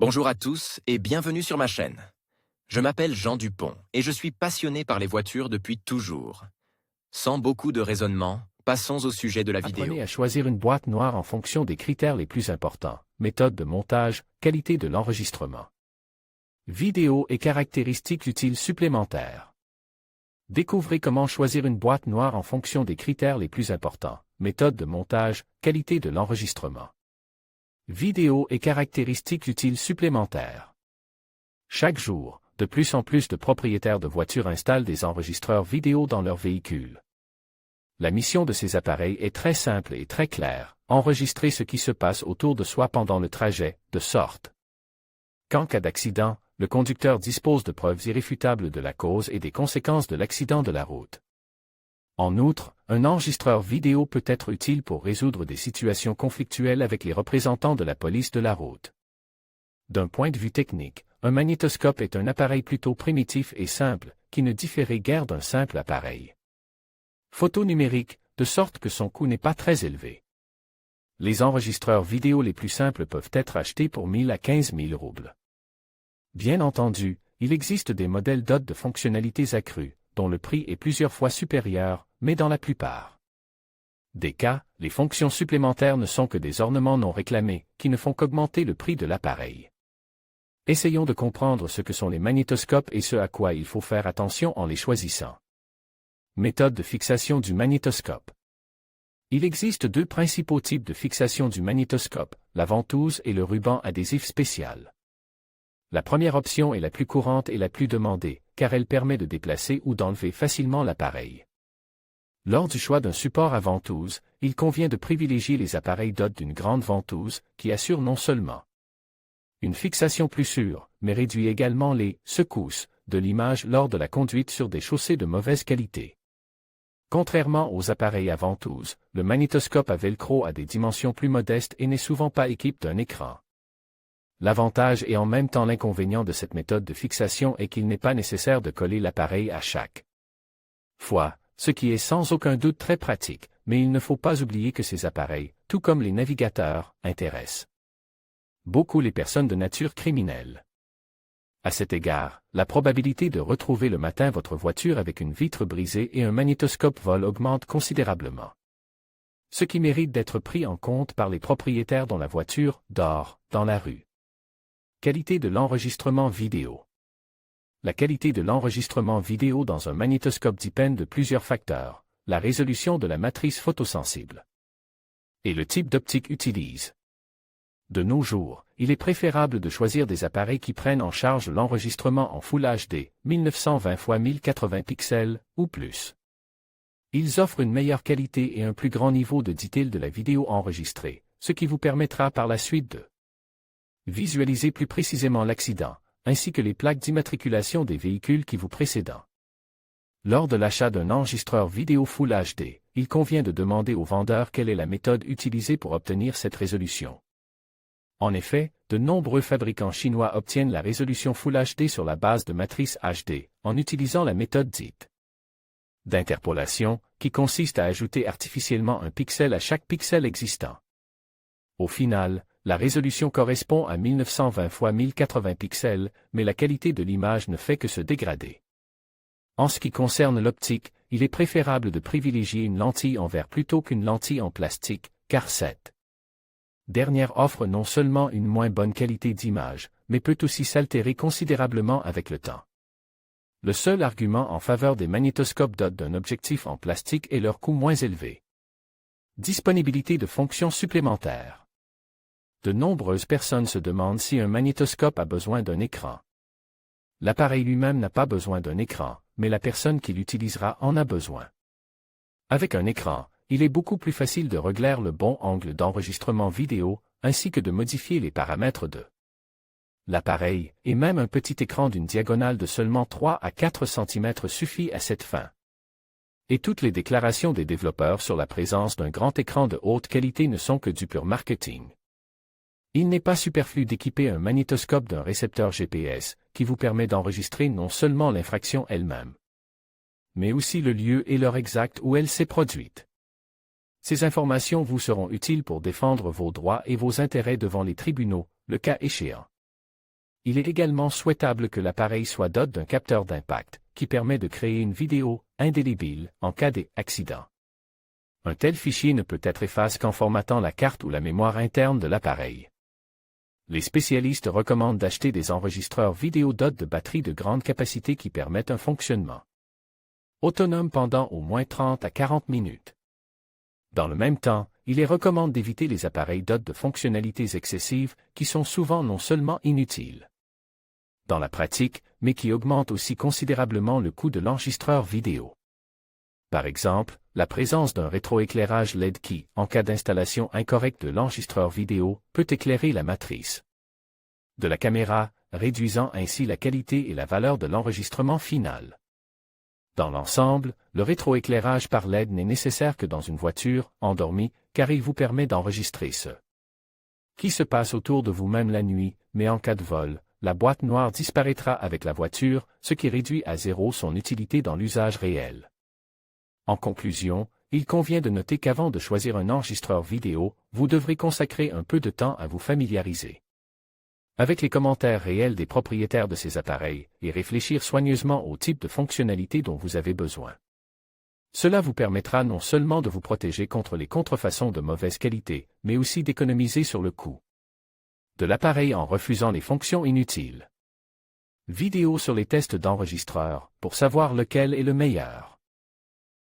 Bonjour à tous et bienvenue sur ma chaîne. Je m'appelle Jean Dupont et je suis passionné par les voitures depuis toujours. Sans beaucoup de raisonnement, passons au sujet de la vidéo. Apprenez à choisir une boîte noire en fonction des critères les plus importants: méthode de montage, qualité de l'enregistrement. Vidéo et caractéristiques utiles supplémentaires. Découvrez comment choisir une boîte noire en fonction des critères les plus importants: méthode de montage, qualité de l'enregistrement. Vidéo et caractéristiques utiles supplémentaires. Chaque jour, de plus en plus de propriétaires de voitures installent des enregistreurs vidéo dans leurs véhicules. La mission de ces appareils est très simple et très claire: enregistrer ce qui se passe autour de soi pendant le trajet, de sorte qu'en cas d'accident, le conducteur dispose de preuves irréfutables de la cause et des conséquences de l'accident de la route. En outre, un enregistreur vidéo peut être utile pour résoudre des situations conflictuelles avec les représentants de la police de la route. D'un point de vue technique, un magnétoscope est un appareil plutôt primitif et simple, qui ne différait guère d'un simple appareil photo numérique, de sorte que son coût n'est pas très élevé. Les enregistreurs vidéo les plus simples peuvent être achetés pour 1000 à 15 000 roubles. Bien entendu, il existe des modèles dotés de fonctionnalités accrues, dont le prix est plusieurs fois supérieur, mais dans la plupart des cas, les fonctions supplémentaires ne sont que des ornements non réclamés, qui ne font qu'augmenter le prix de l'appareil. Essayons de comprendre ce que sont les magnétoscopes et ce à quoi il faut faire attention en les choisissant. Méthode de fixation du magnétoscope. Il existe deux principaux types de fixation du magnétoscope: la ventouse et le ruban adhésif spécial. La première option est la plus courante et la plus demandée, car elle permet de déplacer ou d'enlever facilement l'appareil. Lors du choix d'un support à ventouse, il convient de privilégier les appareils dotés d'une grande ventouse, qui assure non seulement une fixation plus sûre, mais réduit également les secousses de l'image lors de la conduite sur des chaussées de mauvaise qualité. Contrairement aux appareils à ventouse, le magnétoscope à velcro a des dimensions plus modestes et n'est souvent pas équipé d'un écran. L'avantage et en même temps l'inconvénient de cette méthode de fixation est qu'il n'est pas nécessaire de coller l'appareil à chaque fois, ce qui est sans aucun doute très pratique, mais il ne faut pas oublier que ces appareils, tout comme les navigateurs, intéressent beaucoup les personnes de nature criminelle. À cet égard, la probabilité de retrouver le matin votre voiture avec une vitre brisée et un magnétoscope vol augmente considérablement. Ce qui mérite d'être pris en compte par les propriétaires dont la voiture dort dans la rue. Qualité de l'enregistrement vidéo. La qualité de l'enregistrement vidéo dans un magnétoscope dépend de plusieurs facteurs: la résolution de la matrice photosensible et le type d'optique utilisé. De nos jours, il est préférable de choisir des appareils qui prennent en charge l'enregistrement en Full HD, 1920 x 1080 pixels, ou plus. Ils offrent une meilleure qualité et un plus grand niveau de détail de la vidéo enregistrée, ce qui vous permettra par la suite de visualiser plus précisément l'accident, ainsi que les plaques d'immatriculation des véhicules qui vous précèdent. Lors de l'achat d'un enregistreur vidéo Full HD, il convient de demander au vendeur quelle est la méthode utilisée pour obtenir cette résolution. En effet, de nombreux fabricants chinois obtiennent la résolution Full HD sur la base de matrices HD, en utilisant la méthode dite d'interpolation, qui consiste à ajouter artificiellement un pixel à chaque pixel existant. Au final, la résolution correspond à 1920 x 1080 pixels, mais la qualité de l'image ne fait que se dégrader. En ce qui concerne l'optique, il est préférable de privilégier une lentille en verre plutôt qu'une lentille en plastique, car cette dernière offre non seulement une moins bonne qualité d'image, mais peut aussi s'altérer considérablement avec le temps. Le seul argument en faveur des magnétoscopes dotés d'un objectif en plastique est leur coût moins élevé. Disponibilité de fonctions supplémentaires. De nombreuses personnes se demandent si un magnétoscope a besoin d'un écran. L'appareil lui-même n'a pas besoin d'un écran, mais la personne qui l'utilisera en a besoin. Avec un écran, il est beaucoup plus facile de régler le bon angle d'enregistrement vidéo, ainsi que de modifier les paramètres de l'appareil, et même un petit écran d'une diagonale de seulement 3 à 4 cm suffit à cette fin. Et toutes les déclarations des développeurs sur la présence d'un grand écran de haute qualité ne sont que du pur marketing. Il n'est pas superflu d'équiper un magnétoscope d'un récepteur GPS, qui vous permet d'enregistrer non seulement l'infraction elle-même, mais aussi le lieu et l'heure exacte où elle s'est produite. Ces informations vous seront utiles pour défendre vos droits et vos intérêts devant les tribunaux, le cas échéant. Il est également souhaitable que l'appareil soit doté d'un capteur d'impact, qui permet de créer une vidéo indélébile en cas d'accident. Un tel fichier ne peut être effacé qu'en formatant la carte ou la mémoire interne de l'appareil. Les spécialistes recommandent d'acheter des enregistreurs vidéo dotés de batteries de grande capacité qui permettent un fonctionnement autonome pendant au moins 30 à 40 minutes. Dans le même temps, il est recommandé d'éviter les appareils dotés de fonctionnalités excessives qui sont souvent non seulement inutiles dans la pratique, mais qui augmentent aussi considérablement le coût de l'enregistreur vidéo. Par exemple, la présence d'un rétroéclairage LED qui, en cas d'installation incorrecte de l'enregistreur vidéo, peut éclairer la matrice de la caméra, réduisant ainsi la qualité et la valeur de l'enregistrement final. Dans l'ensemble, le rétroéclairage par LED n'est nécessaire que dans une voiture endormie, car il vous permet d'enregistrer ce qui se passe autour de vous-même la nuit, mais en cas de vol, la boîte noire disparaîtra avec la voiture, ce qui réduit à zéro son utilité dans l'usage réel. En conclusion, il convient de noter qu'avant de choisir un enregistreur vidéo, vous devrez consacrer un peu de temps à vous familiariser avec les commentaires réels des propriétaires de ces appareils, et réfléchir soigneusement au type de fonctionnalité dont vous avez besoin. Cela vous permettra non seulement de vous protéger contre les contrefaçons de mauvaise qualité, mais aussi d'économiser sur le coût de l'appareil en refusant les fonctions inutiles. Vidéo sur les tests d'enregistreurs, pour savoir lequel est le meilleur.